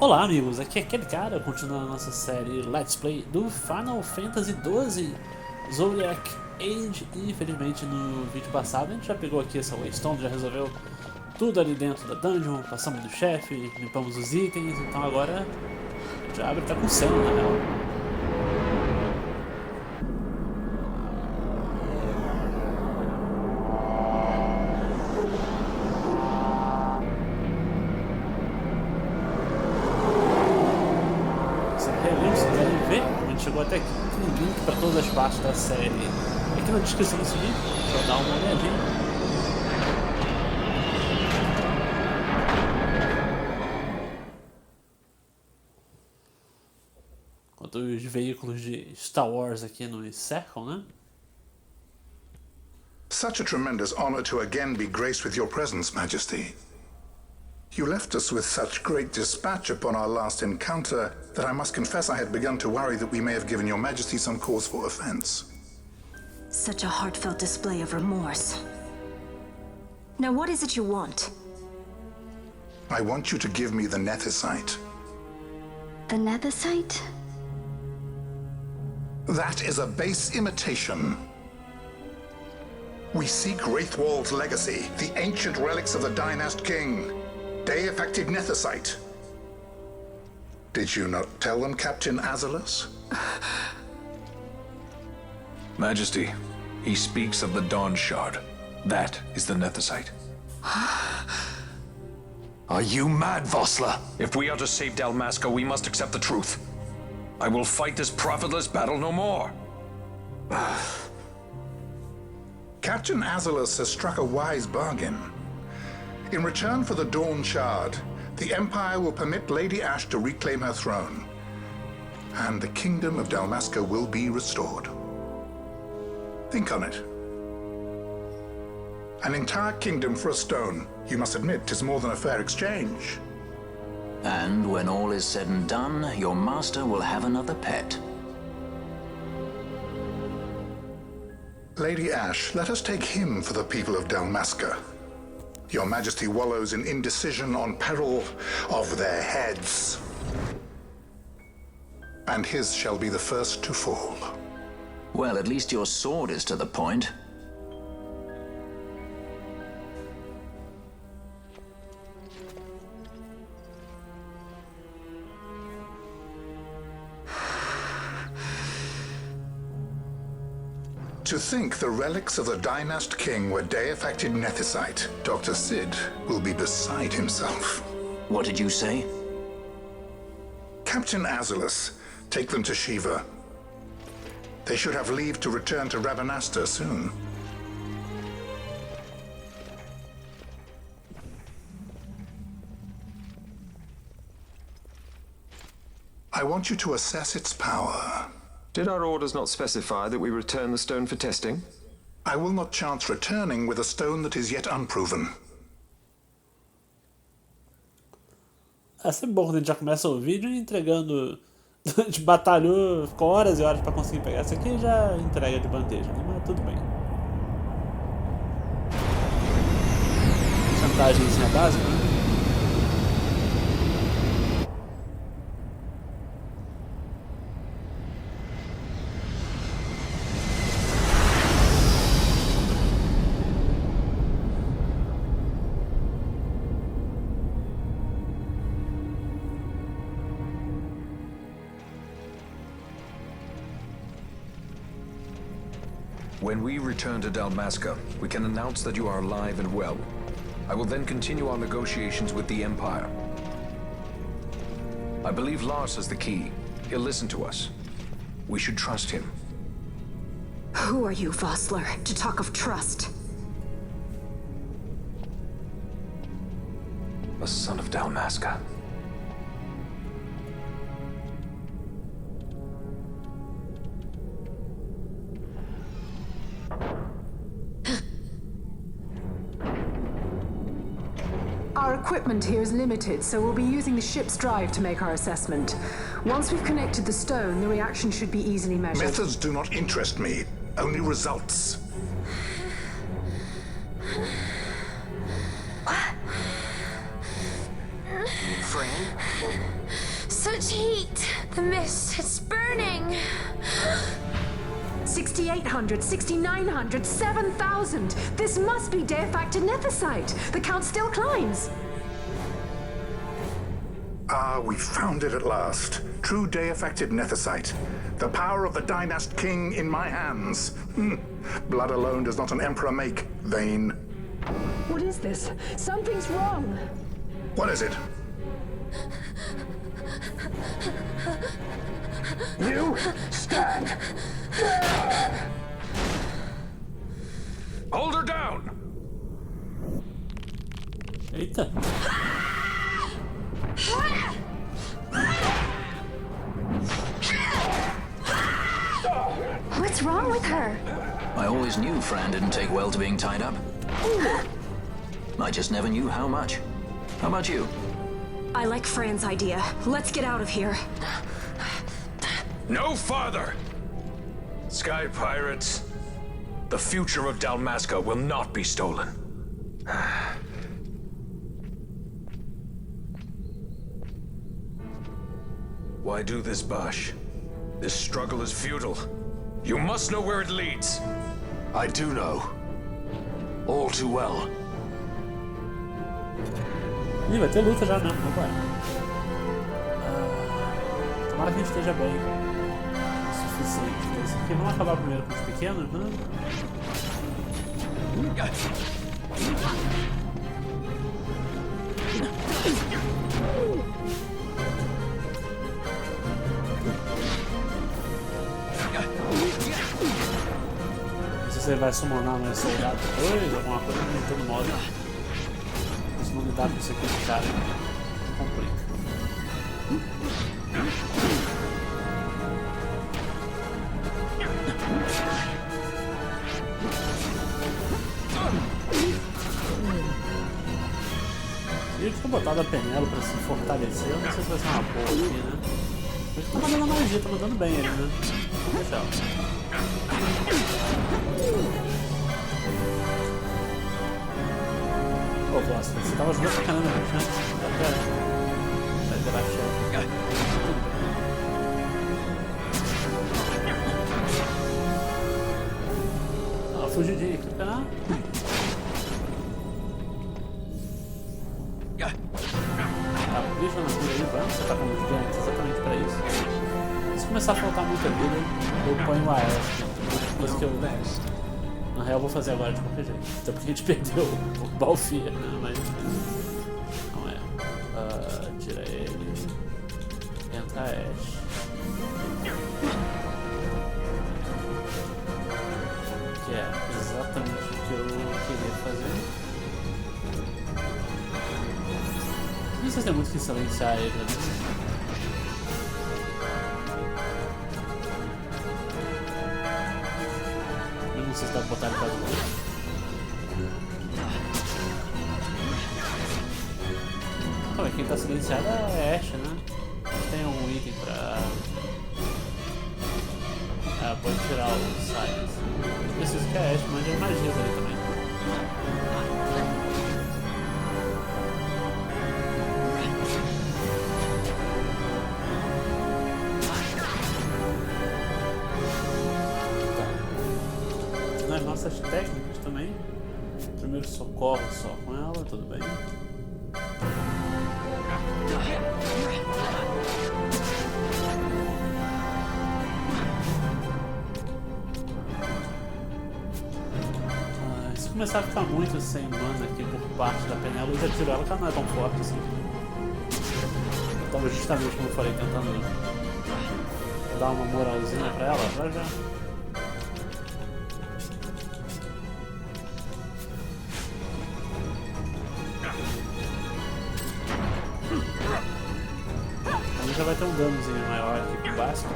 Olá amigos, aqui é aquele cara, continuando a nossa série Let's Play do Final Fantasy XII Zodiac Age. E infelizmente no vídeo passado a gente já pegou aqui essa Waystone, já resolveu tudo ali dentro da dungeon, passamos do chefe, limpamos os itens, então agora a gente abre, tá com cena na real. Chegou até aqui, tem link para todas as partes da série aqui na descrição desse vídeo, deixa eu dar uma olhadinha. Enquanto os veículos de Star Wars aqui nos cercam, né? Such a tremendous honor to again be graced with your presence, Majesty. You left us with such great dispatch upon our last encounter that I must confess I had begun to worry that we may have given your Majesty some cause for offense. Such a heartfelt display of remorse. Now what is it you want? I want you to give me the Nethicite. The Nethicite? That is a base imitation. We seek Wraithwald's legacy, the ancient relics of the Dynast King. Day-affected Nethicite. Did you not tell them, Captain Azalus? Majesty, he speaks of the Dawn Shard. That is the Nethicite. Are you mad, Vossler? If we are to save Dalmasca, we must accept the truth. I will fight this profitless battle no more. Captain Azalus has struck a wise bargain. In return for the Dawn Shard, the Empire will permit Lady Ash to reclaim her throne, and the Kingdom of Dalmasca will be restored. Think on it. An entire kingdom for a stone, you must admit, is more than a fair exchange. And when all is said and done, your master will have another pet. Lady Ash, let us take him for the people of Dalmasca. Your Majesty wallows in indecision on peril of their heads. And his shall be the first to fall. Well, at least your sword is to the point. To think the relics of the Dynast King were day-affected Nethicite, Dr. Sid will be beside himself. What did you say? Captain Azalus, take them to Shiva. They should have leave to return to Rabanasta soon. I want you to assess its power. Did our orders not specify that we return the stone for testing? I will not chance returning with a stone that is yet unproven. É sempre bom quando a gente já começa o vídeo entregando. A gente batalhou, ficou horas e horas pra conseguir pegar isso aqui e já entrega de bandeja, né? Mas tudo bem. Chantagemzinha básica, né? When we return to Dalmasca, we can announce that you are alive and well. I will then continue our negotiations with the Empire. I believe Lars has the key. He'll listen to us. We should trust him. Who are you, Vossler, to talk of trust? A son of Dalmasca. Our equipment here is limited, so we'll be using the ship's drive to make our assessment. Once we've connected the stone, the reaction should be easily measured. Methods do not interest me, only results. friend. Such heat. The mist, it's burning. 6,800, 6,900, 7,000. This must be Deifacted Nethicite. The count still climbs. Ah, we found it at last. True Deifacted Nethicite. The power of the Dynast King in my hands. Blood alone does not an emperor make, vain. What is this? Something's wrong. What is it? You stand. Hold her down! Eita. What's wrong with her? I always knew Fran didn't take well to being tied up. I just never knew how much. How about you? I like Fran's idea. Let's get out of here. No farther! Sky Pirates, the future of Dalmasca will not be stolen. Why do this, Bash? This struggle is futile. You must know where it leads. I do know. All too well. Ih, vai ter luta já mesmo, não vai? Tomara que a gente esteja bem. O suficiente. Esse aqui, vamos acabar primeiro com os pequenos, né? Não sei se ele vai summonar mais soldado depois, alguma coisa, não tem todo modo. Se não lidar com isso aqui de cara, complica. Eu tinha botado a Penelo pra se fortalecer, eu não sei se vai ser uma boa aqui, né? Mas tá mandando magia, tá mandando bem ele, né? Vamos deixar. Ô, Vossler, você tava ajudando pra caramba a gente antes. Vai virar chefe. Ó, fugidinha aqui, tá? Deixa na vida aí, vamos. Você tá com os gigantes exatamente pra isso. Se começar a faltar muita vida, eu ponho a ela. Coisa que eu. Na real, eu vou fazer agora de qualquer jeito. Até porque a gente perdeu o Balfia, né? Mas. Não é. Tira ele. Entra a Ashe. Que é exatamente o que eu queria fazer. Não sei se tem muito que silenciar ele, né? Eu não sei se dá pra botar ele pra dentro. Calma, quem tá silenciado é a Ashe, né? Tem um item pra... Ah, pode tirar o Silence. Preciso que a Ashe mande magias ali também. Nossas técnicas também. Primeiro socorro só com ela, tudo bem. Se começar a ficar muito sem mana aqui por parte da Penelo, eu já tiro ela, que ela não é tão forte assim. Eu tava justamente, como eu falei, tentando dar uma moralzinha pra ela, agora já. Já vai ter um danozinho maior aqui com o básico.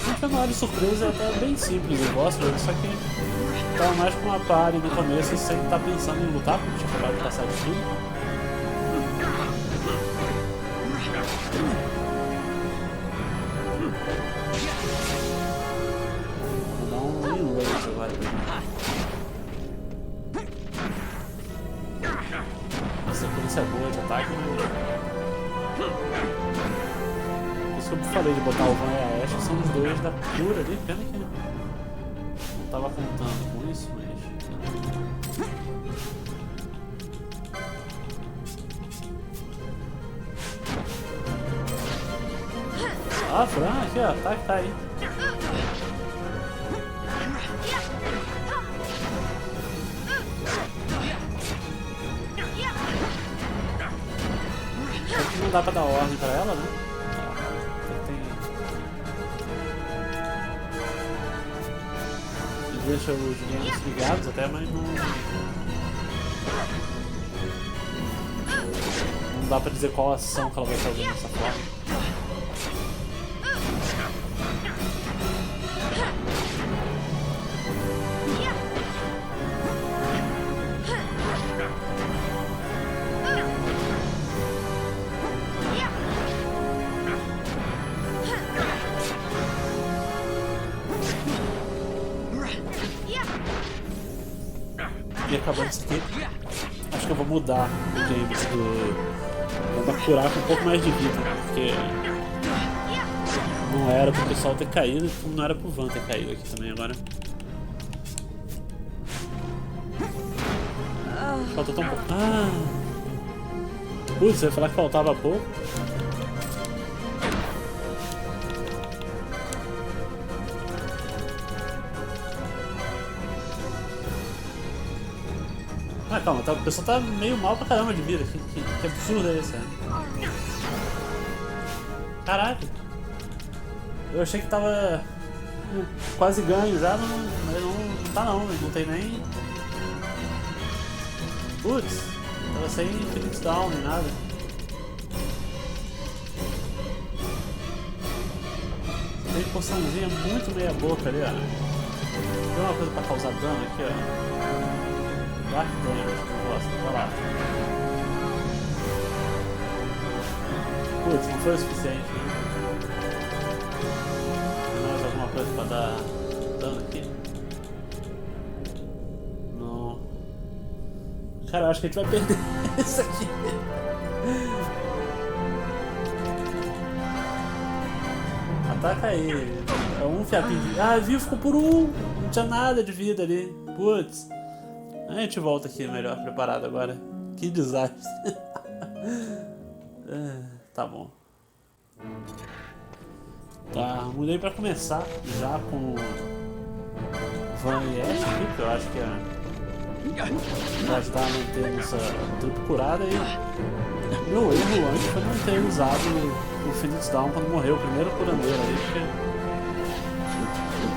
O cenário de surpresa é até bem simples, eu gosto, só que tava mais com uma party no começo e sempre tá pensando em lutar, porque tinha acabado de passar de tudo. Vou dar um reload agora. Essa sequência é boa de ataque, mas... Por isso que eu falei de botar o Van e a Ashe, são os dois da cura ali. Pena que não tava contando com isso, mas... Ah, Fran, aqui ó, tá aí. Aqui não dá pra dar ordem pra ela, né? Deixa os games ligados até, mas não dá pra dizer qual ação que ela vai fazer dessa forma. E acabando isso aqui, acho que eu vou mudar o game vou curar com um pouco mais de vida, porque não era pro pessoal ter caído, não era pro Van ter caído aqui também agora. Falta tão pouco. Ah! Putz, você ia falar que faltava pouco? Ah, calma, o pessoal tá meio mal pra caramba de vida. Que absurdo é esse, né? Caraca! Eu achei que tava quase ganho já, mas não tá não tem nem... Putz, tava sem Phoenix Down nem nada. Tem poçãozinha muito meia boca ali, ó. Tem uma coisa pra causar dano aqui, ó. Dark Damage que eu gosto, vai lá. Putz, não foi o suficiente, né? Tem mais alguma coisa pra dar dano aqui? Não. Cara, eu acho que a gente vai perder isso aqui. Ataca aí. É um fiapinho de... Ah, viu? Ficou por um. Não tinha nada de vida ali. Putz. A gente volta aqui melhor preparado agora. Que desastre. Tá bom. Tá, mudei pra começar já com Van e Ashe aqui, porque eu acho que já está mantendo essa trupe curada e meu erro antes foi não ter usado o Phoenix Down quando morreu o primeiro curandeiro aí, porque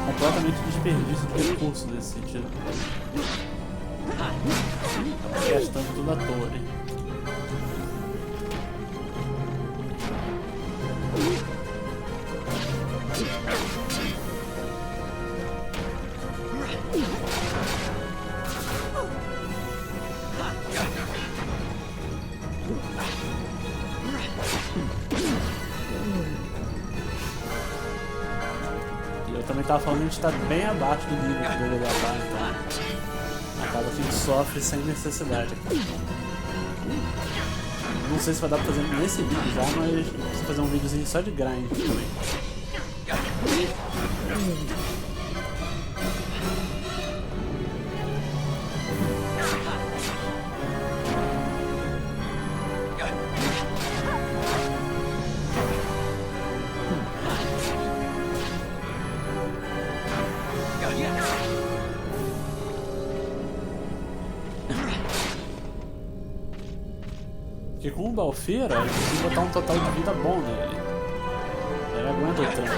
completamente desperdício de recurso nesse sentido. Gastando tudo à toa, né? E eu também tava falando que a gente tá bem abaixo do nível que deveria estar, então acaba que a gente sofre sem necessidade. Não sei se vai dar pra fazer nesse vídeo já, mas preciso fazer um videozinho só de grind também. Porque com o Balfeira, a gente precisa botar um total de vida bom nele. Ele aguenta o tempo.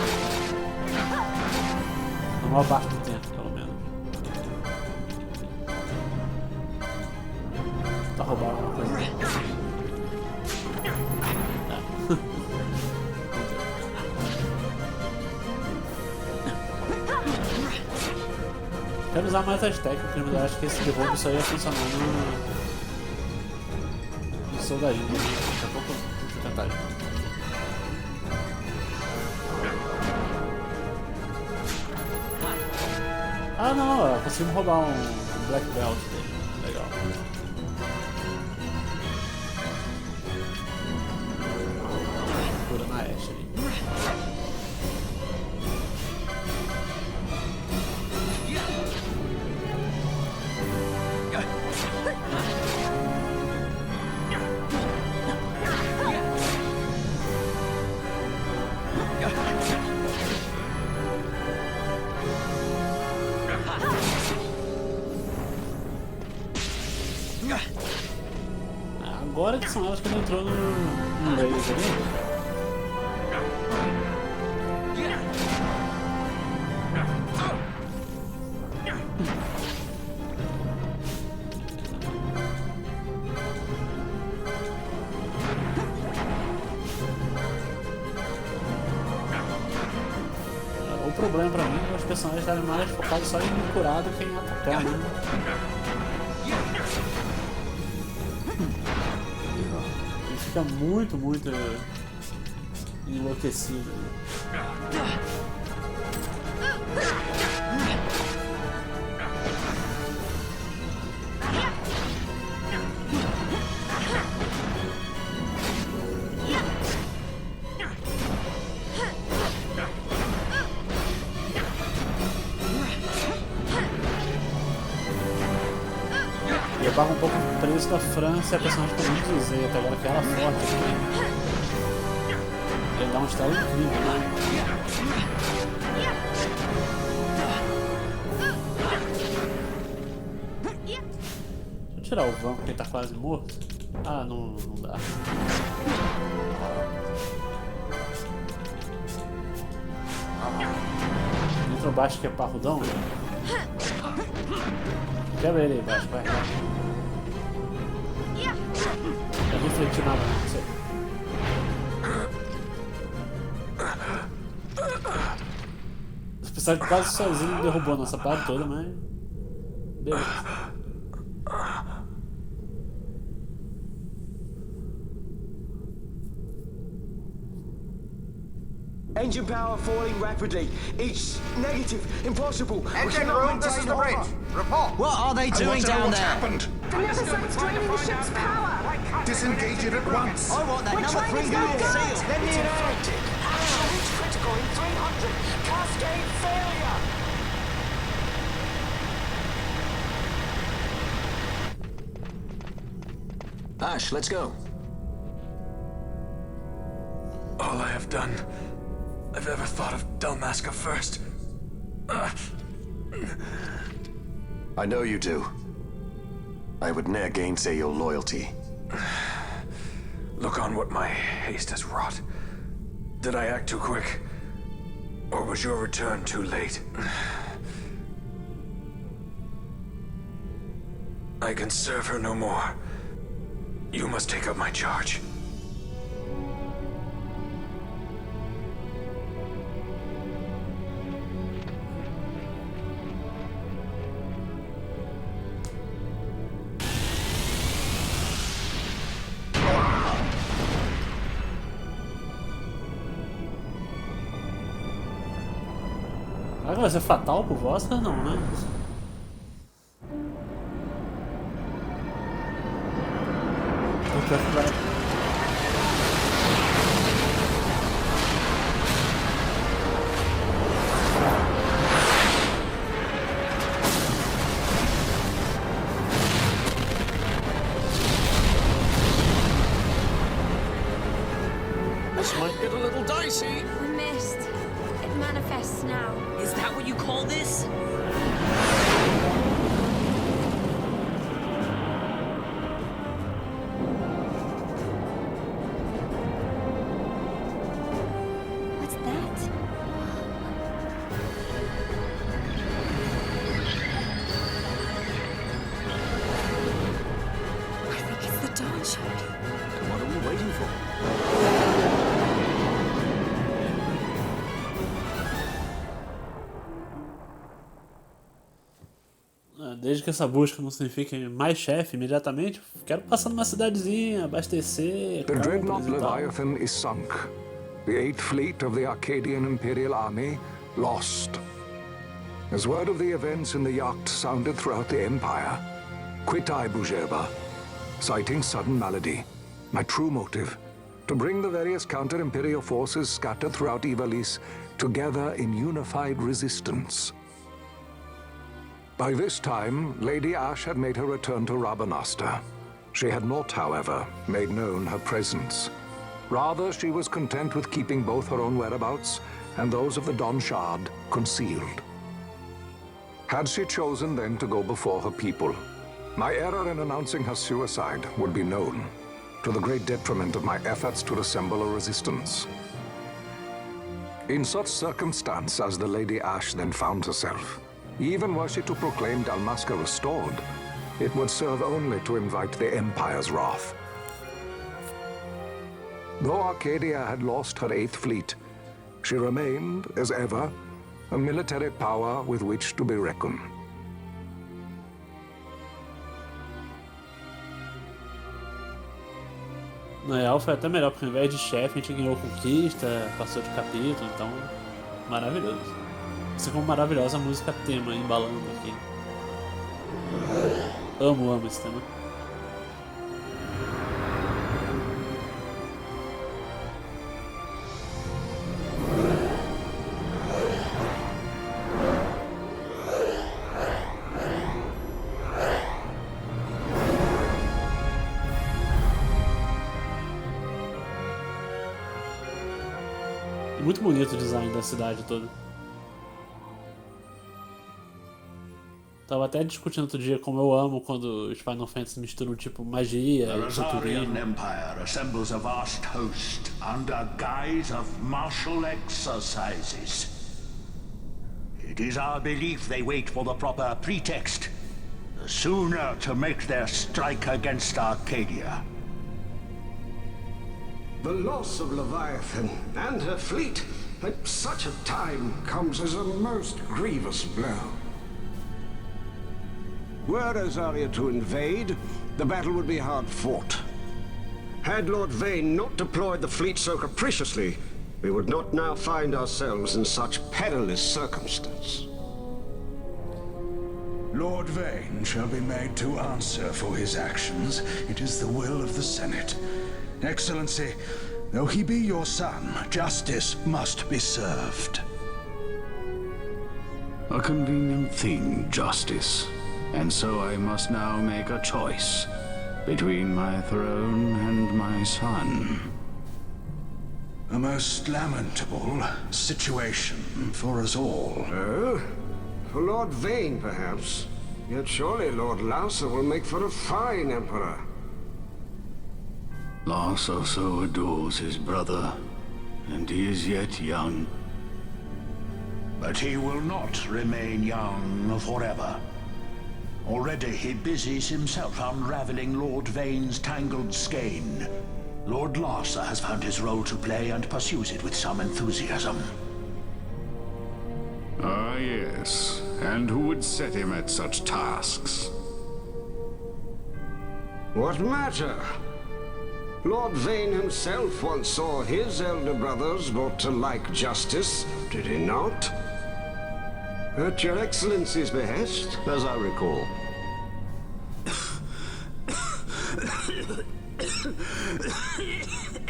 Na maior parte do tempo, pelo menos. Tá roubando alguma coisa. Quero usar mais as técnicas, mas eu acho que esse de roubo só ia funcionar no soldadinho. Daqui a pouco eu vou tentar. Ah não, ó, conseguimos roubar um Black Belt dele. Legal. Cura na Ashe ali. Agora que são elas que ele entrou no laser ali. O problema pra mim é os personagens estarem mais focados só em curar do que em atacar, né? Ele fica muito enlouquecido. Eu tava um pouco preso da França e a personagem que eu não usei até agora, que era forte. Ele dá um estalo incrível, né? Deixa eu tirar o vão porque ele tá quase morto. Ah, não dá. Entrou baixo que é parrudão. Quebra ele aí baixo, vai. Não refletir nada, não sei. Esse personagem quase sozinho derrubou a nossa parte toda, mas... beleza. Engine power falling rapidly. It's negative. Impossible. Engine room, this is the bridge. Report. What are they doing down What's there? happened? The Nemesis draining the ship's power! Disengage it at once. I want that We're number trying 3 to unit go seal. gut. Let me in. It's critical in 300. Cascade failure. Ash, let's go. All I have done, I've ever thought of Dalmasca first. I know you do. I would ne'er gainsay your loyalty. Look on what my haste has wrought. Did I act too quick? Or was your return too late? I can serve her no more. You must take up my charge. Agora vai ser fatal pro Vossler, não, né? This might get a little dicey. We missed. It manifests now. Is that what you call this? What's that? I think it's the dawn shard. What are we waiting for? Desde que essa busca não signifique mais chefe imediatamente, quero passar numa cidadezinha, abastecer, The dreadnought compras e tal. Leviathan is sunk. The 8th Fleet of the Arcadian Imperial Army lost. As word of the events in the yacht sounded throughout the Empire, quit I Bujeba, citing sudden malady. My true motive, to bring the various counter-imperial forces scattered throughout Ivalice together in unified resistance. By this time, Lady Ash had made her return to Rabanastre. She had not, however, made known her presence. Rather, she was content with keeping both her own whereabouts and those of the Don Shard concealed. Had she chosen then to go before her people, my error in announcing her suicide would be known, to the great detriment of my efforts to assemble a resistance. In such circumstance as the Lady Ash then found herself, even were she to proclaim Dalmasca restored, it would serve only to invite the Empire's wrath. Though Arcadia had lost her 8th fleet, she remained, as ever, a military power with which to be reckoned. Na real foi até melhor, porque ao invés de chefe a gente ganhou conquista, passou de capítulo, então maravilhoso. Assim como maravilhosa a música tema embalando aqui. Amo esse tema. Muito bonito o design da cidade toda. Tava até discutindo outro dia como eu amo quando os Final Fantasy misturam tipo magia e futurismo. The Empire assembles a vast host under guise of martial exercises. It is our belief they wait for the proper pretext, the sooner to make their strike against Arcadia. The loss of Leviathan and her fleet at such a time comes as a most grievous blow. Were Rosaria to invade, the battle would be hard fought. Had Lord Vayne not deployed the fleet so capriciously, we would not now find ourselves in such perilous circumstance. Lord Vayne shall be made to answer for his actions. It is the will of the Senate. Excellency, though he be your son, justice must be served. A convenient thing, justice. And so I must now make a choice between my throne and my son. A most lamentable situation for us all. Oh? For Lord Vayne, perhaps. Yet surely Lord Lauser will make for a fine emperor. Lauser so adores his brother, and he is yet young. But he will not remain young forever. Already he busies himself unraveling Lord Vayne's tangled skein. Lord Lauser has found his role to play and pursues it with some enthusiasm. Ah, yes. And who would set him at such tasks? What matter? Lord Vayne himself once saw his elder brothers brought to like justice, did he not? At your Excellency's behest, as I recall.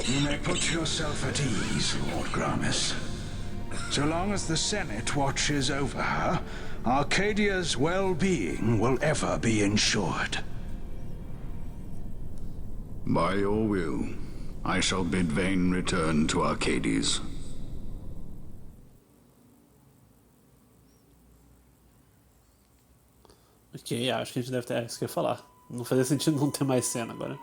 You may put yourself at ease, Lord Gramis. So long as the Senate watches over her, Arcadia's well-being will ever be ensured. By your will, I shall bid Vayne return to Arcades. Ok, acho que a gente deve ter... É isso que eu ia falar. Não fazia sentido não ter mais cena agora.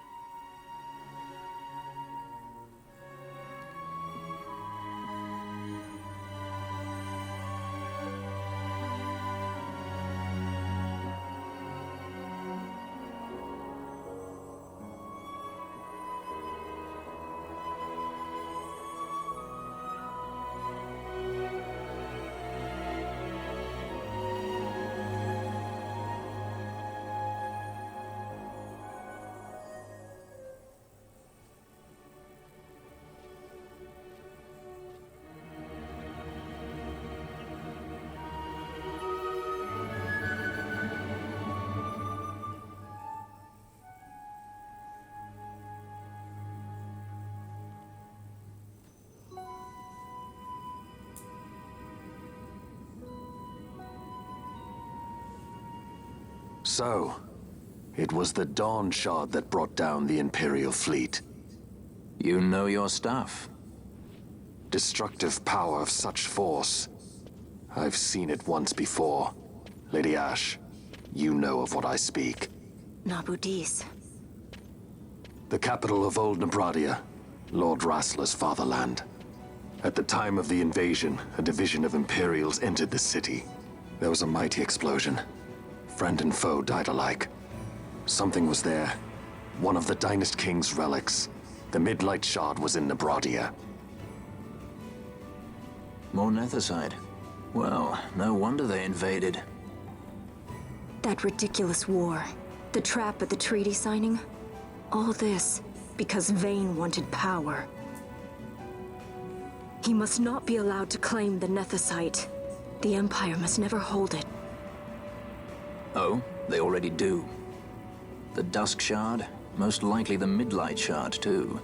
So, it was the Dawn Shard that brought down the Imperial fleet. You know your stuff. Destructive power of such force. I've seen it once before. Lady Ash, you know of what I speak. Nabudis. The capital of Old Nebradia, Lord Rassler's fatherland. At the time of the invasion, a division of Imperials entered the city. There was a mighty explosion. Friend and foe died alike. Something was there. One of the Dynast King's relics. The Midlight Shard was in Nebradia. More Nethicite. Well, no wonder they invaded. That ridiculous war. The trap at the treaty signing. All this because Vayne wanted power. He must not be allowed to claim the Nethicite. The Empire must never hold it. Oh, they already do. The Dusk Shard, most likely the Midlight Shard too.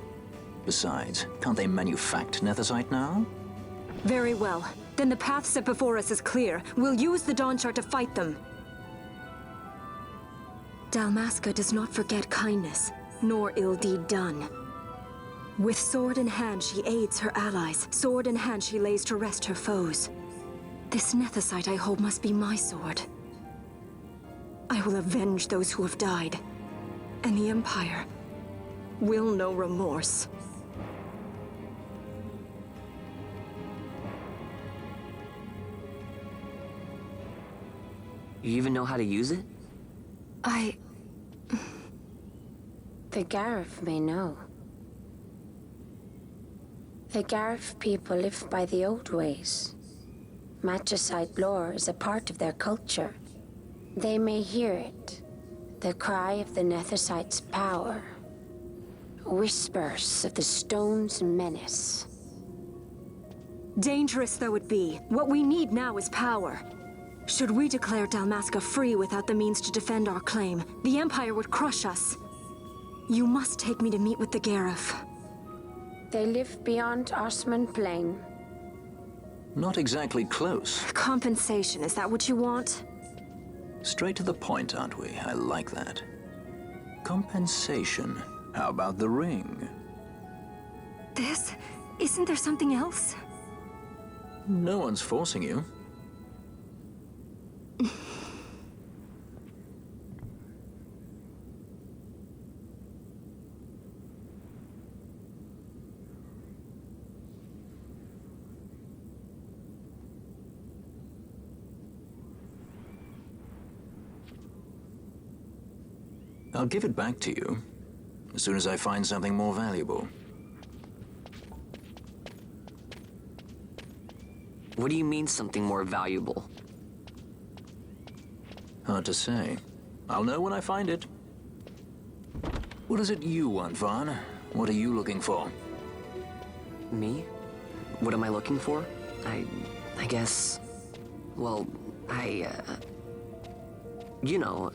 Besides, can't they manufacture Nethicite now? Very well. Then the path set before us is clear. We'll use the Dawn Shard to fight them. Dalmasca does not forget kindness, nor ill deed done. With sword in hand, she aids her allies. Sword in hand, she lays to rest her foes. This Nethicite I hold must be my sword. I will avenge those who have died. And the Empire will know remorse. You even know how to use it? The Garif may know. The Garif people live by the old ways. Magicite lore is a part of their culture. They may hear it. The cry of the Nethicite's power. Whispers of the stone's menace. Dangerous though it be, what we need now is power. Should we declare Dalmasca free without the means to defend our claim, the Empire would crush us. You must take me to meet with the Garif. They live beyond Osman Plain. Not exactly close. Compensation, is that what you want? Straight to the point, aren't we? I like that. Compensation. How about the ring? This? Isn't there something else? No one's forcing you. I'll give it back to you as soon as I find something more valuable. What do you mean something more valuable? Hard to say. I'll know when I find it. What is it you want, Vaughn? What are you looking for? Me? What am I looking for? I guess... Well, you know...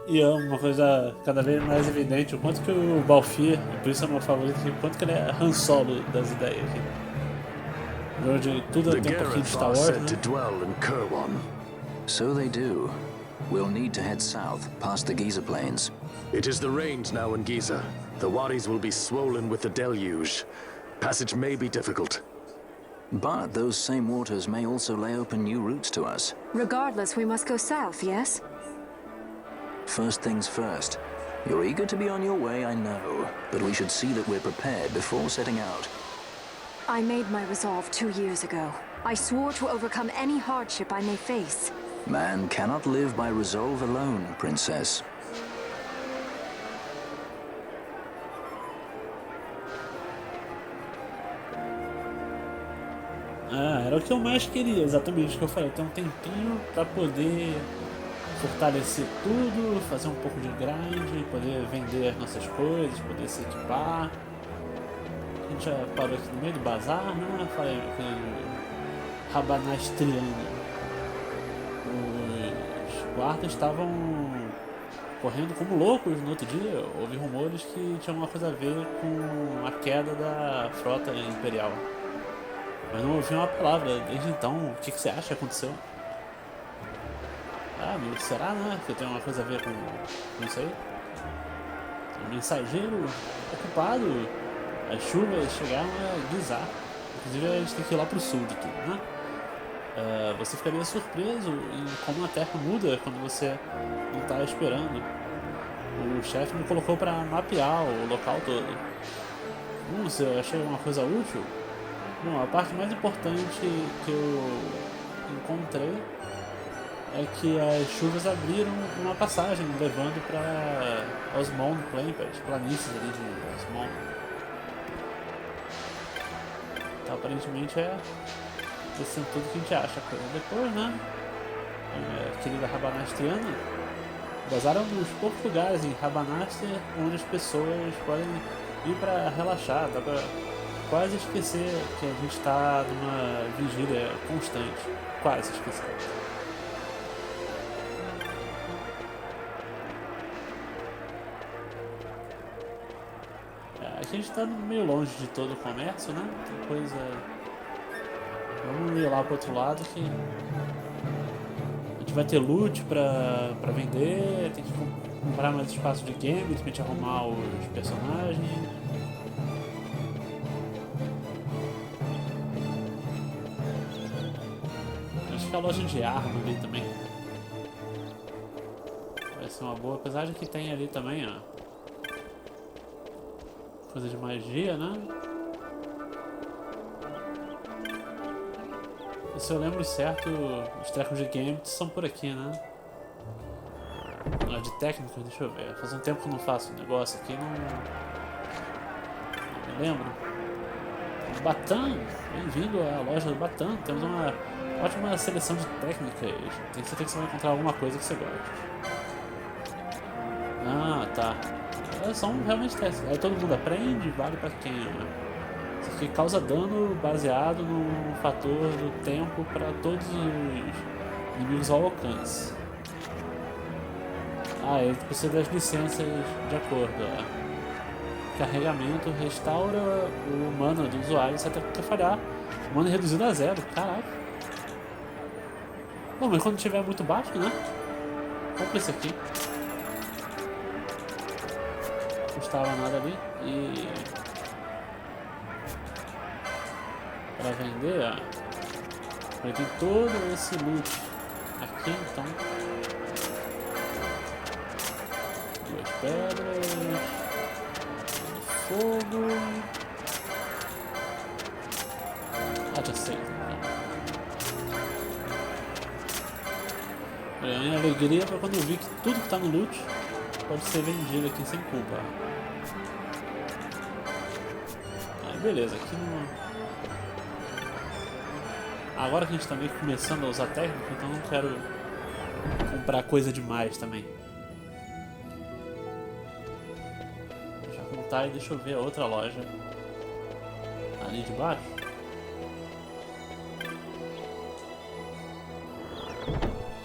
E é uma coisa cada vez mais evidente o quanto que o Balfir, por isso é meu favorito aqui, o quanto que ele é Han Solo das ideias aqui. Onde tudo tem pouquinho de Star Wars, né? So they do. We'll need to head south, past the Giza Plains. It is the rains now in Giza. The wadis will be swollen with the deluge. Passage may be difficult. But those same waters may also lay open new routes to us. Regardless, we must go south, yes? First things first. You're eager to be on your way, I know. But we should see that we're prepared before setting out. I made my resolve 2 years ago. I swore to overcome any hardship I may face. Man cannot live by resolve alone, Princess. Ah, era o que eu mais queria, exatamente o que eu falei. Ter um tempinho pra poder fortalecer tudo, fazer um pouco de grind, poder vender as nossas coisas, poder se equipar. A gente já parou aqui no meio do bazar, né? Falei que Rabanastriano. Os guardas estavam correndo como loucos no outro dia. Houve rumores que tinha alguma coisa a ver com a queda da frota imperial. Mas não ouvi uma palavra desde então. O que você acha que aconteceu? Ah, meu, será, né? Que tem uma coisa a ver com isso aí? Um mensageiro ocupado. As chuvas chegaram a guisar. Inclusive a gente tem que ir lá pro sul de tudo, né? Você ficaria surpreso em como a terra muda quando você não está esperando. O chefe me colocou para mapear o local todo. Se eu achei uma coisa útil? Bom, a parte mais importante que eu encontrei é que as chuvas abriram uma passagem levando para Osmond Plains, planícies ali de Osmond. Então, aparentemente é descendo tudo que a gente acha. Depois, né? Querida Rabanastriana, Bazar é um dos poucos lugares em Rabanastre onde as pessoas podem ir para relaxar, dá pra quase esquecer que a gente está numa vigília constante. Quase esquecer. Aqui a gente está meio longe de todo o comércio, né? Tem coisa. Vamos ir lá pro outro lado que a gente vai ter loot pra vender, tem que comprar mais espaço de games pra gente arrumar os personagens. Acho que a loja de arma ali também vai ser uma boa, apesar de que tem ali também, ó, coisa de magia, né? E se eu lembro certo, os trecos de game são por aqui, né? De técnica, deixa eu ver. Faz um tempo que eu não faço um negócio aqui, não me lembro. Batan, bem-vindo à loja do Batan. Temos uma ótima seleção de técnicas. Tenho certeza que você vai encontrar alguma coisa que você goste. Ah, tá. São realmente testes. Aí todo mundo aprende, vale pra quem, né? Isso aqui causa dano baseado no fator do tempo para todos os inimigos ao alcance. Ele precisa das licenças de acordo. Carregamento restaura o mana do usuário até que falhar. Mana reduzido a 0. Caraca. Bom, mas quando tiver muito baixo, né? Compre esse aqui. Não custava nada ali. E para vender, ó, tem todo esse loot aqui, então 2 pedras, fogo, já sei, ganhei alegria para quando eu vi que tudo que tá no loot pode ser vendido aqui sem culpa. Beleza, aqui não. Agora que a gente tá meio que começando a usar técnica, então não quero comprar coisa demais também. Deixa eu contar e deixa eu ver a outra loja ali de baixo.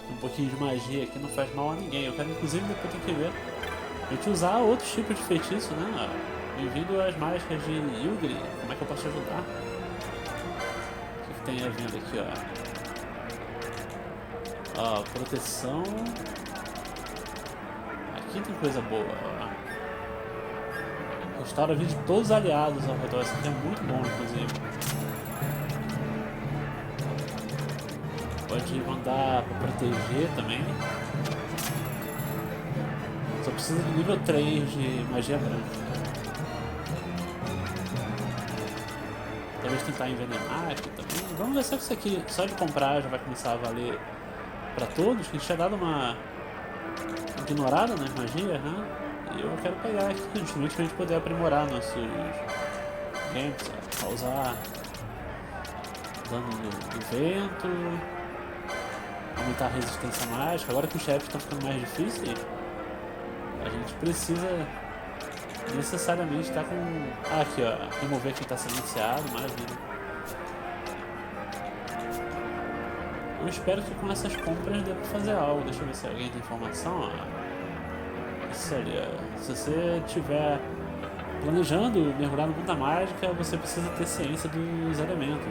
Um pouquinho de magia aqui não faz mal a ninguém. Eu quero inclusive depois ter que ver a gente usar outros tipos de feitiço, né? Bem-vindo às mágicas de Yugri. Como é que eu posso te ajudar? O que tem a venda aqui, ó? Proteção. Aqui tem coisa boa, ó. Restaura a vida de todos os aliados ao redor. Isso aqui é muito bom, inclusive. Pode mandar pra proteger também. Só precisa de nível 3 de magia branca. Talvez tentar envenenar aqui também. Vamos ver se isso aqui, só de comprar, já vai começar a valer pra todos. Que a gente tinha dado uma ignorada nas magias, né? E eu quero pegar aqui justamente pra gente poder aprimorar nossos games, causar dano do vento, aumentar a resistência mágica. Agora que os chefes estão ficando mais difíceis, a gente precisa necessariamente estar com... aqui, ó, remover quem está silenciado, maravilha. Eu espero que com essas compras dê pra fazer algo. Deixa eu ver se alguém tem informação, ó. Isso ali, ó. Se você estiver planejando mergulhar no mundo da mágica, você precisa ter ciência dos elementos.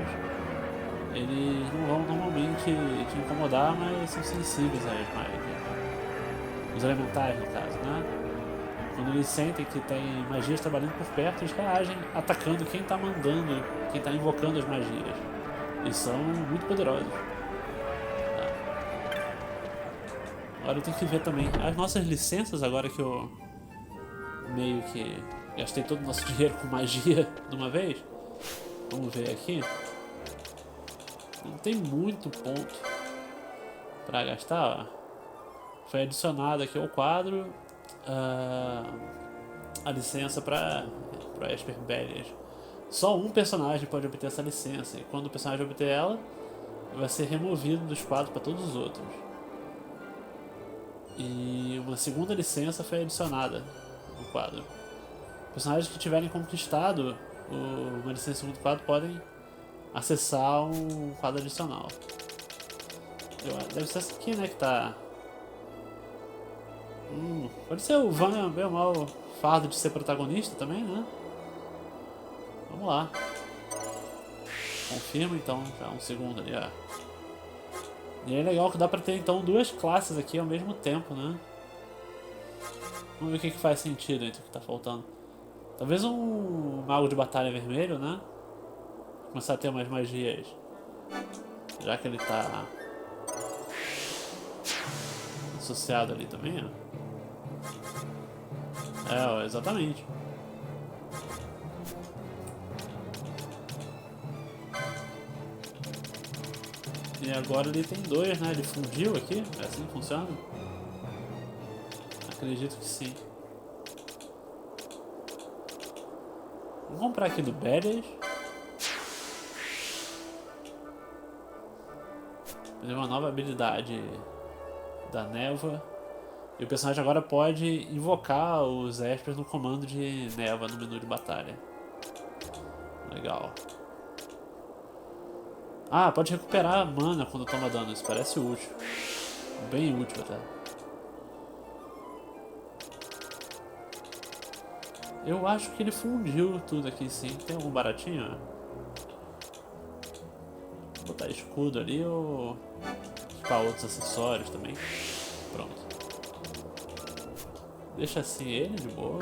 eles não vão normalmente te incomodar, mas são sensíveis às magias. Os elementais, no caso, né? Quando eles sentem que tem magias trabalhando por perto, eles reagem atacando quem tá mandando, quem tá invocando as magias. E são muito poderosos. Agora eu tenho que ver também as nossas licenças, agora que eu meio que gastei todo o nosso dinheiro com magia de uma vez. Vamos ver aqui. Não tem muito ponto pra gastar, ó. Foi adicionado aqui ao quadro a licença para Esper Bellias. Só um personagem pode obter essa licença, e quando o personagem obter ela, vai ser removido dos quadros para todos os outros. E uma segunda licença foi adicionada no quadro. Personagens que tiverem conquistado uma licença em segundo quadro podem acessar um quadro adicional. Deve ser essa aqui, né, que tá... pode ser o Van, bem ou mal, fardo de ser protagonista também, né? Vamos lá. Confirma então, já um segundo ali, ó. E é legal que dá pra ter então duas classes aqui ao mesmo tempo, né? Vamos ver o que faz sentido entre o que tá faltando. Talvez um mago de batalha vermelho, né? Começar a ter umas magias. Já que ele tá associado ali também, ó. Exatamente. E agora ele tem dois, né? Ele fundiu aqui? É assim que funciona? Acredito que sim. Vamos comprar aqui do Bellias. Fazer uma nova habilidade da névoa. E o personagem agora pode invocar os Espers no comando de névoa no menu de batalha. Legal. Ah, pode recuperar mana quando toma dano. Isso parece útil. Bem útil até. Eu acho que ele fundiu tudo aqui sim. Tem algum baratinho? Vou botar escudo ali ou equipar outros acessórios também. Pronto. Deixa assim ele de boa.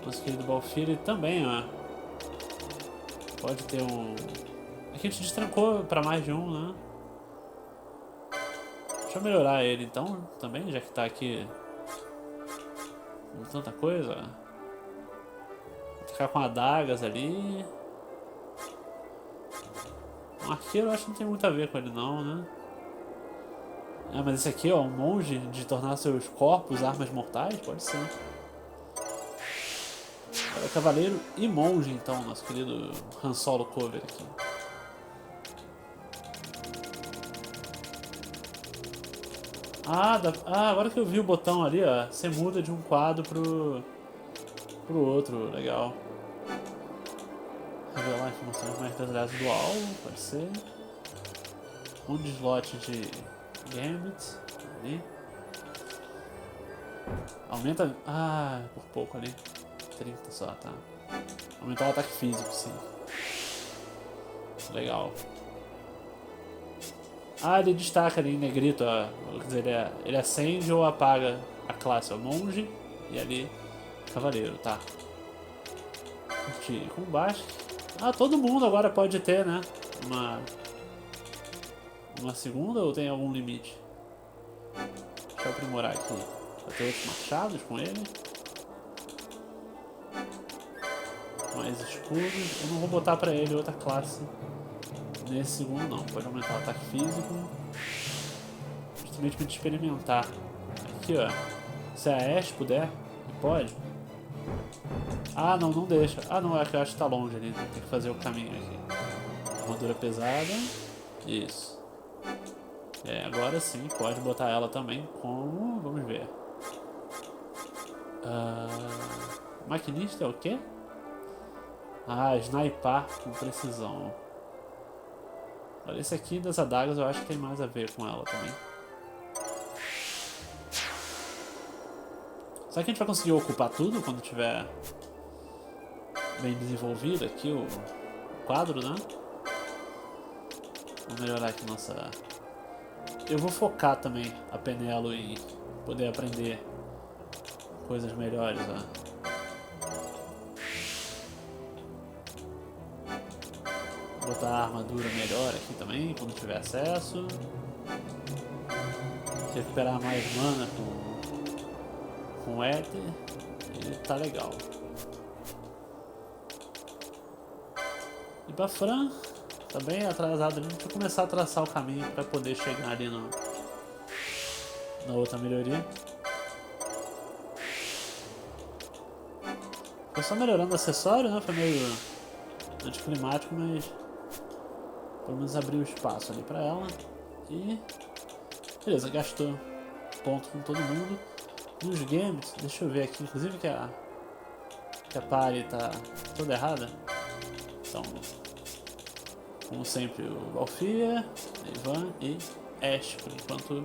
Nosso querido Balfire também, ó. Pode ter um... Aqui a gente destrancou pra mais de um, né? Deixa eu melhorar ele então, também, já que tá aqui com tanta coisa. Vou ficar com adagas ali. Um arqueiro eu acho que não tem muito a ver com ele não, né? Ah, mas esse aqui, ó, um monge de tornar seus corpos armas mortais, pode ser. É cavaleiro e monge então, nosso querido Han Solo cover aqui. Agora que eu vi o botão ali, ó, você muda de um quadro pro outro, legal. Revelar informações mais detalhadas do alvo, pode ser. Um slot de Gambit ali. Aumenta. Por pouco ali. 30 só, tá. Aumentar o ataque físico, sim. Legal. Ele destaca ali em negrito, ó. Quer dizer, ele acende ou apaga a classe, ó. Monge e ali cavaleiro, tá. Combate. Todo mundo agora pode ter, né? Uma segunda ou tem algum limite? Deixa eu aprimorar aqui. Vai ter outros machados com ele. Mais escudos. Eu não vou botar pra ele outra classe nesse segundo não. Pode aumentar o ataque físico. Justamente pra gente experimentar. Aqui, ó. Se a Ash puder, pode. Não deixa. Não, é que eu acho que tá longe ali. Tem que fazer o caminho aqui. Armadura pesada. Isso. Agora sim, pode botar ela também como... Vamos ver. Maquinista é o quê? Sniper com precisão. Olha, esse aqui das adagas eu acho que tem mais a ver com ela também. Será que a gente vai conseguir ocupar tudo quando tiver bem desenvolvido aqui o quadro, né? Vamos melhorar aqui nossa... Eu vou focar também a Penelo em poder aprender coisas melhores, ó. Botar a armadura melhor aqui também, quando tiver acesso. Recuperar mais mana com éter. E tá legal. E pra Fran, tá bem atrasado ali. Deixa eu começar a traçar o caminho pra poder chegar ali na outra melhoria. Foi só melhorando o acessório, né? Foi meio anticlimático, mas pelo menos abriu espaço ali pra ela. E beleza, gastou ponto com todo mundo. Nos games, deixa eu ver aqui, inclusive que a party tá toda errada. Então, como sempre, o Valfia, Ivan e Ash, por enquanto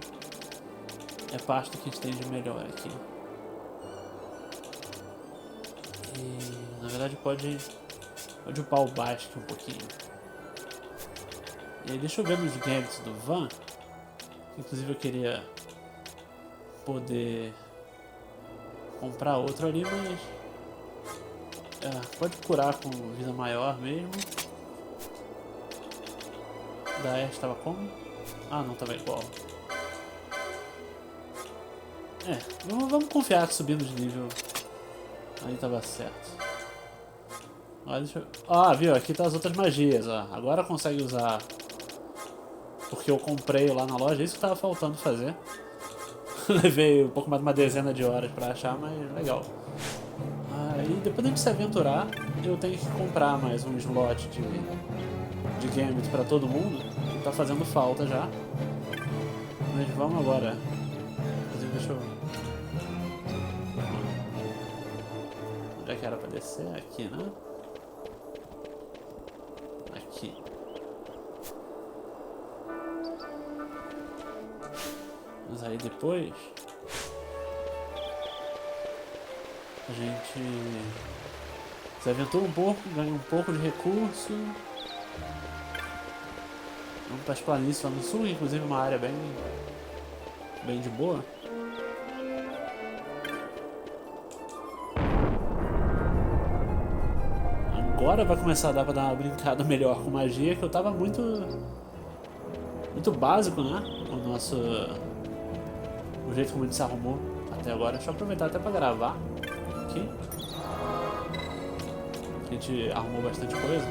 é parte do que a gente tem de melhor aqui. E na verdade pode upar o Basque um pouquinho. E aí, deixa eu ver nos games do Van. Inclusive eu queria poder comprar outro ali, mas pode curar com vida maior mesmo. Da Ash tava como? Ah, não, tava igual. Vamos confiar que subindo de nível aí tava certo. Olha, deixa eu... Ah, viu? Aqui tá as outras magias, ó. Agora consegue usar. Porque eu comprei lá na loja, isso que tava faltando fazer. Levei um pouco mais de uma dezena de horas pra achar, mas legal. Aí depois de a gente se aventurar, eu tenho que comprar mais um slot de gambit pra todo mundo. Tá fazendo falta já. Mas vamos agora. Inclusive, deixa eu... Onde é que era pra descer? Aqui, né? Aqui. Mas aí depois a gente se aventura um pouco, ganha um pouco de recurso. Vamos para as planícies lá no sul, inclusive uma área bem de boa. Agora vai começar a dar para dar uma brincada melhor com magia, que eu tava muito básico, né? O jeito como ele se arrumou até agora. Deixa eu aproveitar até para gravar aqui. A gente arrumou bastante coisa.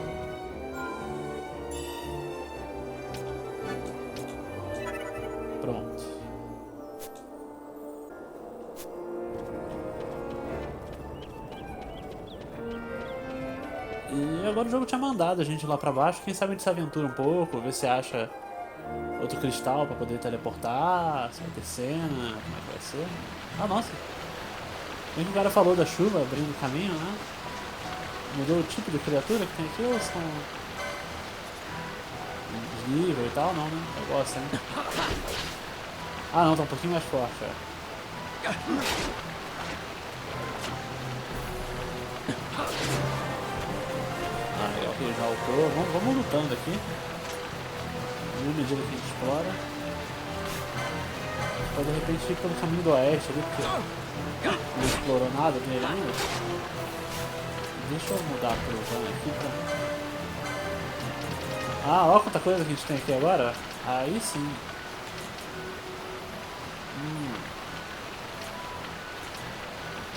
Pronto. E agora o jogo tinha mandado a gente lá pra baixo. Quem sabe a gente se aventura um pouco, ver se acha outro cristal pra poder teleportar, se vai ter cena, como é que vai ser. Ah, nossa. Bem que o cara falou da chuva abrindo o caminho, né? Mudou o tipo de criatura que tem aqui ou são desnível e tal? Não, né? Eu gosto, hein? Ah, não, tá um pouquinho mais forte, ó. Ah, legal que ele já upou. Vamos lutando aqui. À medida que a gente explora. Pode de repente ir pelo caminho do oeste ali, porque não explorou nada dele ainda. Deixa eu mudar pro Van aqui pra... Ah, olha quanta coisa que a gente tem aqui agora. Aí sim.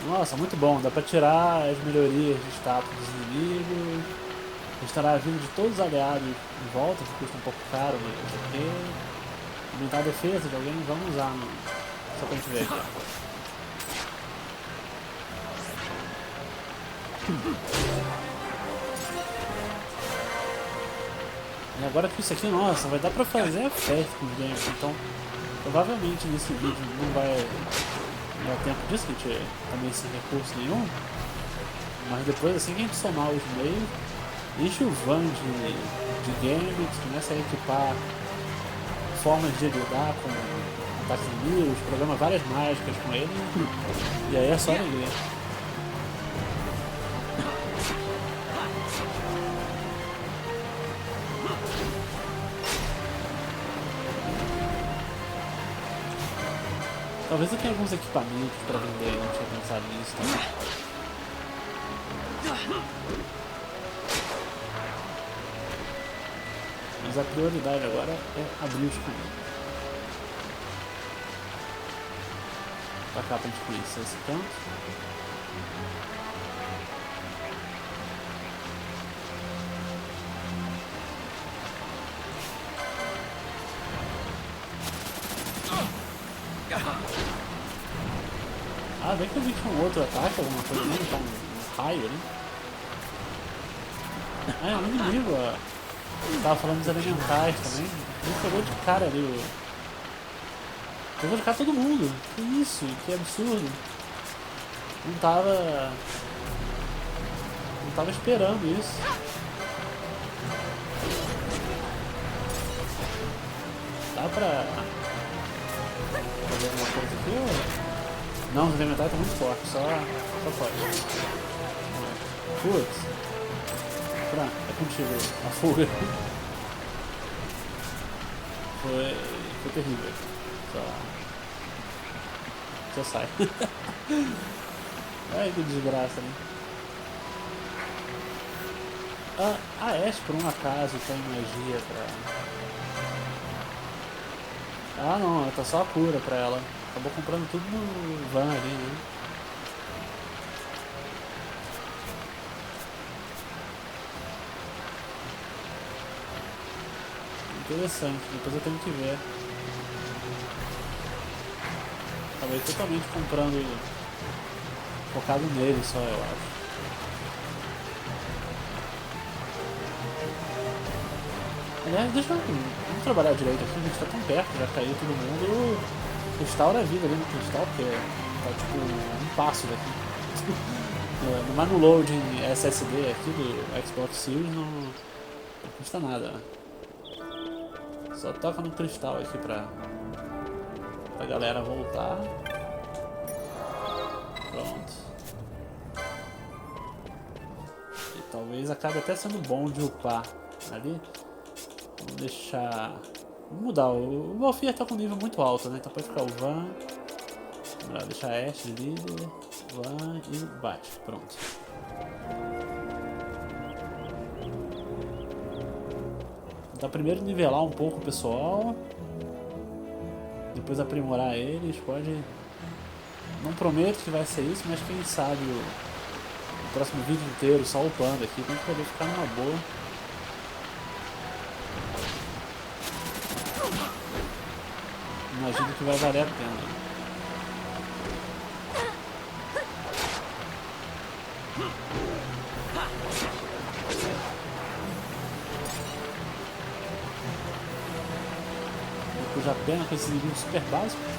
Nossa, muito bom. Dá pra tirar as melhorias de status dos inimigos. Restaurar a vida de todos os aliados em volta, que custa um pouco caro, mas ok. Aumentar a defesa de alguém, vamos usar, só pra gente ver aqui. E agora com isso aqui, nossa, vai dar pra fazer a festa com os games, então provavelmente nesse vídeo não vai dar tempo disso, que a gente também sem recurso nenhum. Mas depois, assim que a gente somar os meios, enche o van de gambits, começa a equipar formas de lidar com ataques inimigos, programa várias mágicas com ele, e aí é só alegria. Talvez eu tenha alguns equipamentos pra vender, não tinha pensado nisso também. Mas a prioridade agora é abrir os caminhos. Pra cá pra gente conhecer esse canto. Ah, bem que eu vi que tinha um outro ataque, alguma coisa, nem tá um raio ali. Ah, é um inimigo, ó. Tava falando dos elementais também. Ele pegou de cara ali o... Pegou de cara todo mundo. Que isso? Que absurdo. Não tava esperando isso. Dá pra fazer alguma coisa aqui ou... Não, os elementais estão muito fortes, só pode. Putz. Fran, é contigo a fuga. Foi terrível. Só sai. Ai, que desgraça, né? A Ashe, por um acaso, tem magia pra... Ah, não, tá só a cura pra ela. Acabou comprando tudo no van ali, né? Interessante, depois eu tenho que ver. Acabei totalmente comprando, focado nele só, eu acho. Aliás, vamos trabalhar direito aqui, a gente tá tão perto, já caiu todo mundo. Restaura a vida ali no cristal, porque tá tipo um passo daqui. Mas no loading SSD aqui do Xbox Series não custa nada. Só toca no cristal aqui pra galera voltar. Pronto. E talvez acabe até sendo bom de upar ali. Vamos deixar... Vamos mudar, o Vossler tá com nível muito alto, né? Então pode ficar o Van. Vamos lá, deixar a Ashe líder, Van e bate. Pronto. Então primeiro nivelar um pouco o pessoal. Depois aprimorar eles, pode... Não prometo que vai ser isso, mas quem sabe o próximo vídeo inteiro só upando aqui, pra gente poder ficar numa boa. Imagino que vai valer a pena. Depois a pena com esses inimigos super básicos.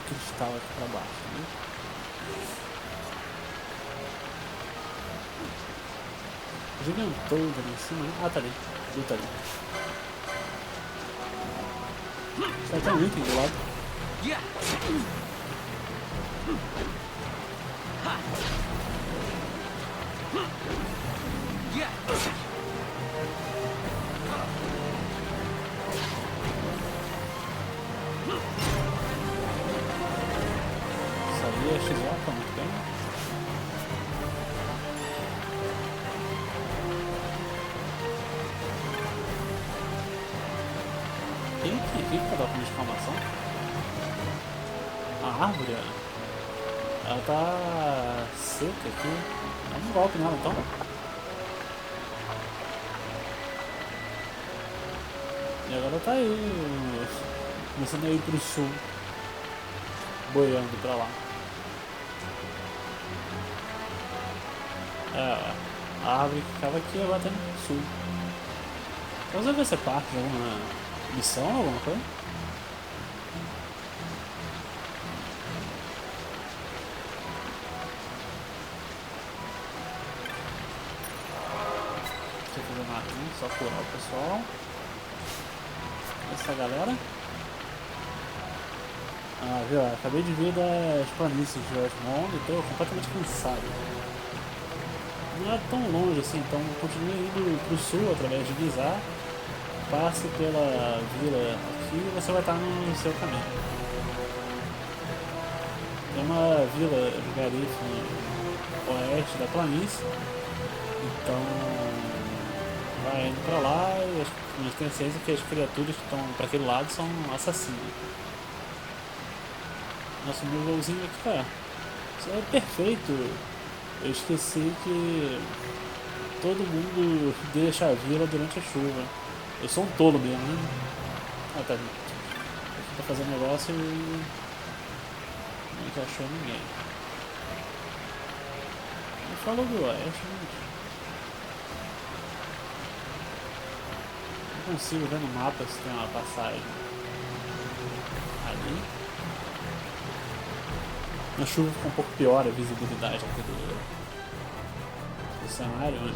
Cristal aqui pra baixo, né? Gigantou ali em cima, né? Ah, tá ali. Luta ali. Sai até um item do lado. Sabia XII tá muito bem. Quem que tá com exclamação? A árvore, ela tá seca aqui. Dá um golpe nela então. E agora tá aí, começando a ir pro sul, boiando pra lá. A árvore que ficava aqui agora tá indo pro sul. Então você vai ser parte de alguma missão, alguma coisa? mata, né? Só curar o pessoal. Essa galera. Ah, viu? Acabei de vir das planícies de Osmond e tô completamente cansado. Não é tão longe assim, então continue indo pro sul através de Guizar. Passe pela vila aqui e você vai estar no seu caminho. Tem uma vila de Garif no oeste da planície. Então vai indo pra lá e a gente tem certeza que as criaturas que estão pra aquele lado são assassinos. Nosso nívelzinho aqui, cara. Isso é perfeito. Eu esqueci que todo mundo deixa a vila durante a chuva. Eu sou um tolo mesmo, né? Ah, tá. Aqui tá fazendo negócio e não encaixou ninguém. Ele falou do oeste, né? Não consigo ver no mapa se tem uma passagem ali. Na chuva fica um pouco pior a visibilidade aqui do cenário. Né?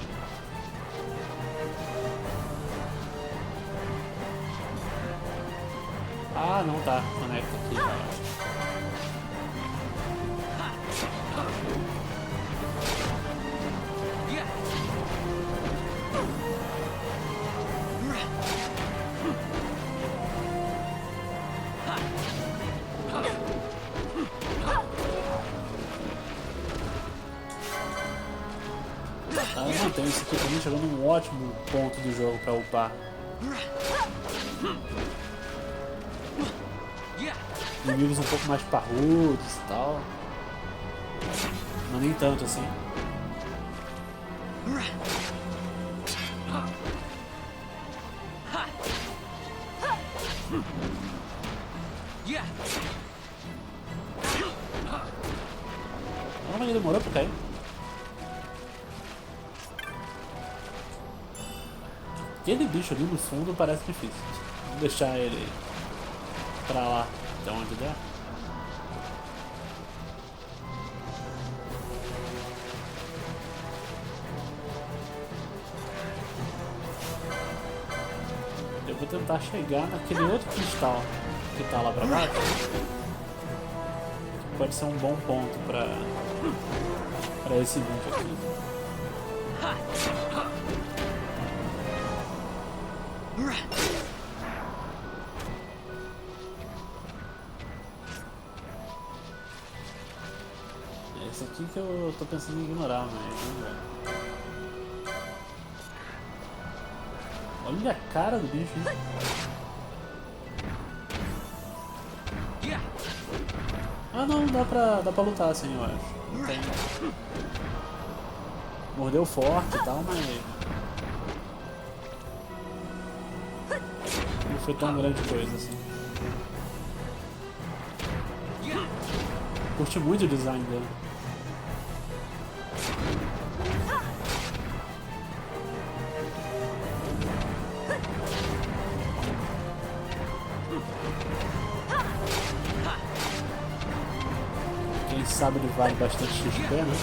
Ah, não tá. Conecta aqui, eu acho. Eu mantenho isso aqui pra mim chegando num ótimo ponto do jogo pra upar. Inimigos um pouco mais parrudos e tal. Mas nem tanto assim. Ah, mas ele demorou pra cair. Aquele bicho ali no fundo parece difícil. Vamos deixar ele pra lá, até onde der. Eu vou tentar chegar naquele outro cristal que tá lá pra baixo. Pode ser um bom ponto pra esse vídeo aqui. Esse aqui que eu tô pensando em ignorar, mas olha a cara do bicho, hein? Ah não, dá pra lutar assim, eu acho. Não tem. Mordeu forte e tal, mas não foi tão grande coisa assim. Curti muito o design dele. Quem sabe ele vale bastante XP, né?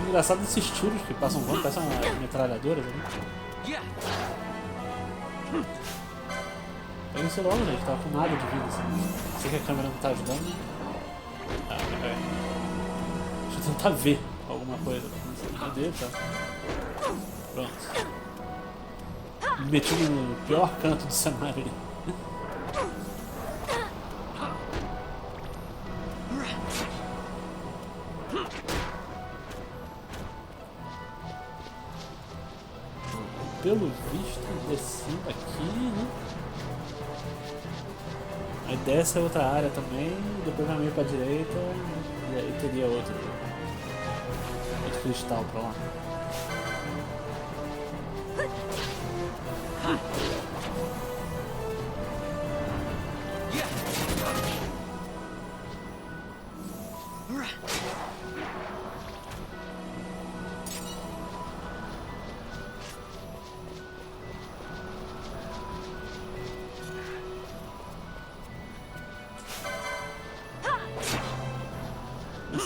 Engraçado esses tiros que passam voando, parecem metralhadoras ali. Pega esse logo, gente, tava com nada de vida assim. Sei que a câmera não tá ajudando. Ah, peraí. Deixa eu tentar ver alguma coisa. Cadê, tá? Pronto. Me meti no pior canto do cenário ali. Pelo visto, descendo aqui, né? Aí desce a outra área também, depois vai meio pra direita, e aí teria outro cristal pra lá.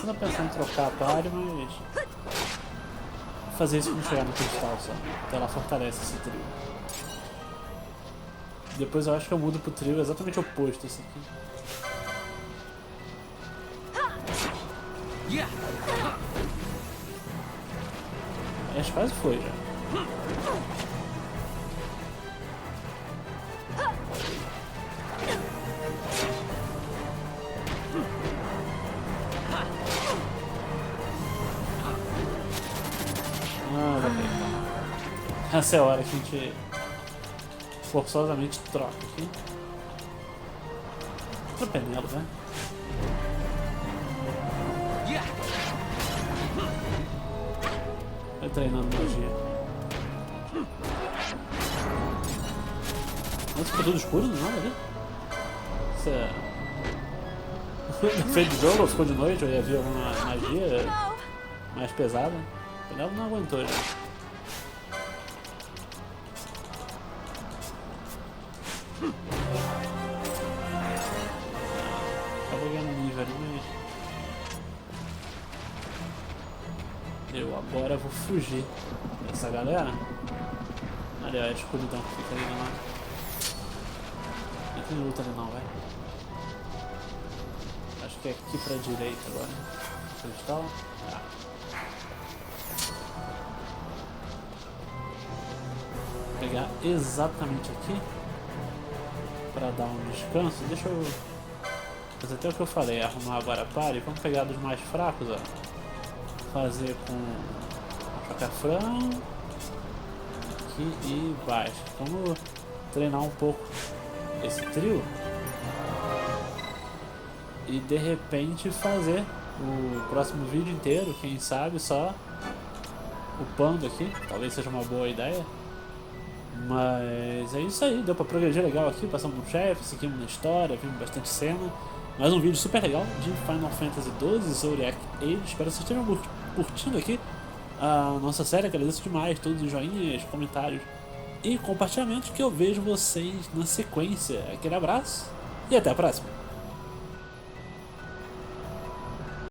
ainda pensando em trocar a party, mas... Vou fazer isso quando chegar no cristal só. Então ela fortalece esse trio. Depois eu acho que eu mudo pro trio exatamente oposto esse aqui. Acho que quase foi já. Ah, vai pegar. Essa é a hora que a gente forçosamente troca aqui. Outra penela, né? Vai treinando magia. Nossa, ficou tudo escuro do nada ali? Isso é... No feio do jogo, ou ficou de noite, eu ia ver alguma magia mais pesada. O penelo não aguentou já. Acabou ganhando nível ali, mas... Eu agora vou fugir dessa galera. Ali ó, a escuridão que fica ali lá. Não tem luta ali não, vai. Acho que é aqui pra direita agora. Cristal. Ah. Vou pegar exatamente aqui. Pra dar um descanso. Deixa eu fazer até o que eu falei. Arrumar agora a party. Vamos pegar dos mais fracos, ó. Fazer com chacafrão aqui e baixo. Vamos treinar um pouco esse trio e de repente fazer o próximo vídeo inteiro, quem sabe só upando aqui, talvez seja uma boa ideia. Mas é isso aí, deu pra progredir legal aqui, passamos no chefe, seguimos na história, vimos bastante cena. Mais um vídeo super legal de Final Fantasy XII Zodiac Age. Espero que vocês estejam curtindo aqui a nossa série. Agradeço demais todos os joinhas, comentários e compartilhamentos, que eu vejo vocês na sequência. Aquele abraço e até a próxima.